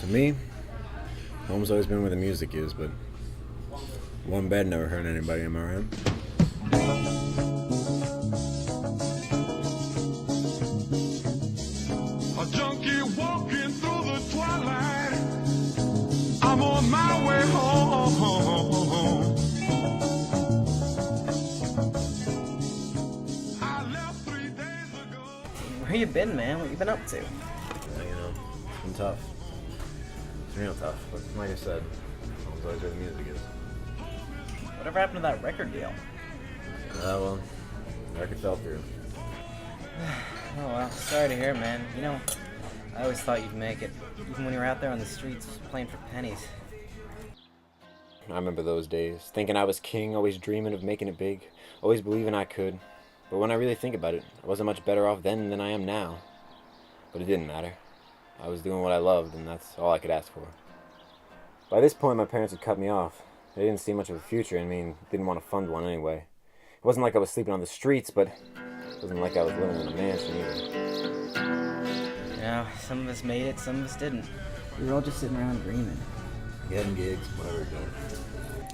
To me, home's always been where the music is, but one bed never hurt anybody, am I right? A junkie walking through the twilight. I'm on my way home. I left 3 days ago. Where you been, man? What you been up to? Yeah, it's been tough. It's real tough, but like I said, home's always where the music is. Whatever happened to that record deal? Well, the record fell through. Oh well, sorry to hear, man. You know, I always thought you'd make it, even when you were out there on the streets playing for pennies. I remember those days, thinking I was king, always dreaming of making it big, always believing I could. But when I really think about it, I wasn't much better off then than I am now. But it didn't matter. I was doing what I loved, and that's all I could ask for. By this point, my parents had cut me off. They didn't see much of a future in me and didn't want to fund one anyway. It wasn't like I was sleeping on the streets, but it wasn't like I was living in a mansion either. You know, some of us made it, some of us didn't. We were all just sitting around dreaming. Getting gigs, whatever you're doing.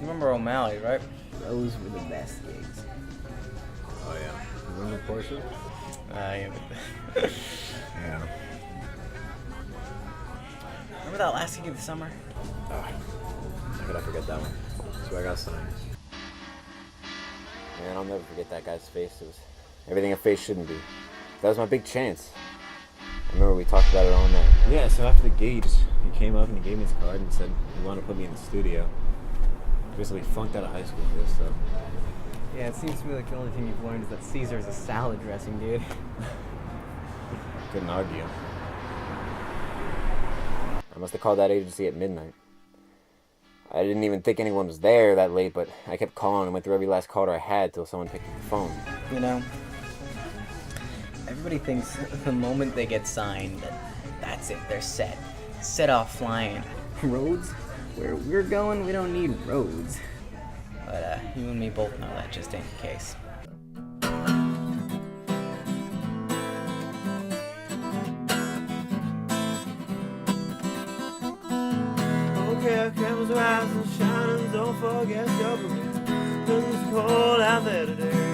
You remember O'Malley, right? Those were the best gigs. Oh yeah. Remember Porsche? Yeah. Yeah. Remember that last gig of the summer? Oh, how could I forget that one? So I got signed. Man, I'll never forget that guy's face. It was everything a face shouldn't be. That was my big chance. I remember we talked about it all night. Yeah, so after the gig, he came up and he gave me his card and said he wanted to put me in the studio. Basically flunked out of high school for this stuff. Yeah, it seems to me like the only thing you've learned is that Caesar's a salad dressing, dude. Couldn't argue. I must have called that agency at midnight. I didn't even think anyone was there that late, but I kept calling and went through every last caller I had till someone picked up the phone. You know, everybody thinks the moment they get signed that that's it, they're set. Set off flying. Roads? Where we're going, we don't need roads. But you and me both know that just ain't the case. Okay, cameras rise and shine and don't forget your boots. 'Cause it's cold out there today.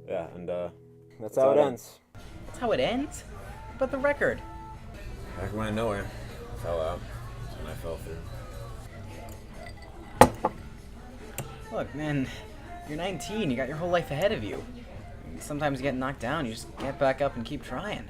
Yeah, and that's how it ends. That's how it ends? But the record. Back when I nowhere, fell out. That's when I fell through. Look, man, you're 19, you got your whole life ahead of you. Sometimes you get knocked down, you just get back up and keep trying.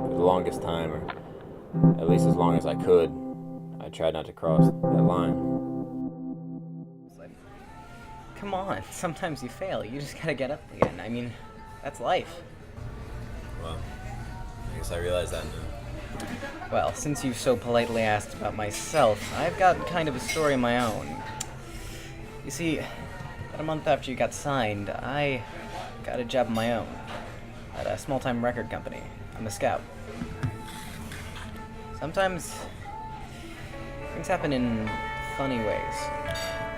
For the longest time, or at least as long as I could, I tried not to cross that line. It's like, come on, sometimes you fail, you just gotta get up again. I mean, that's life. Well, I guess I realize that now. Well, since you so politely asked about myself, I've got kind of a story of my own. You see, about a month after you got signed, I got a job of my own at a small-time record company. I'm a scout. Sometimes things happen in funny ways.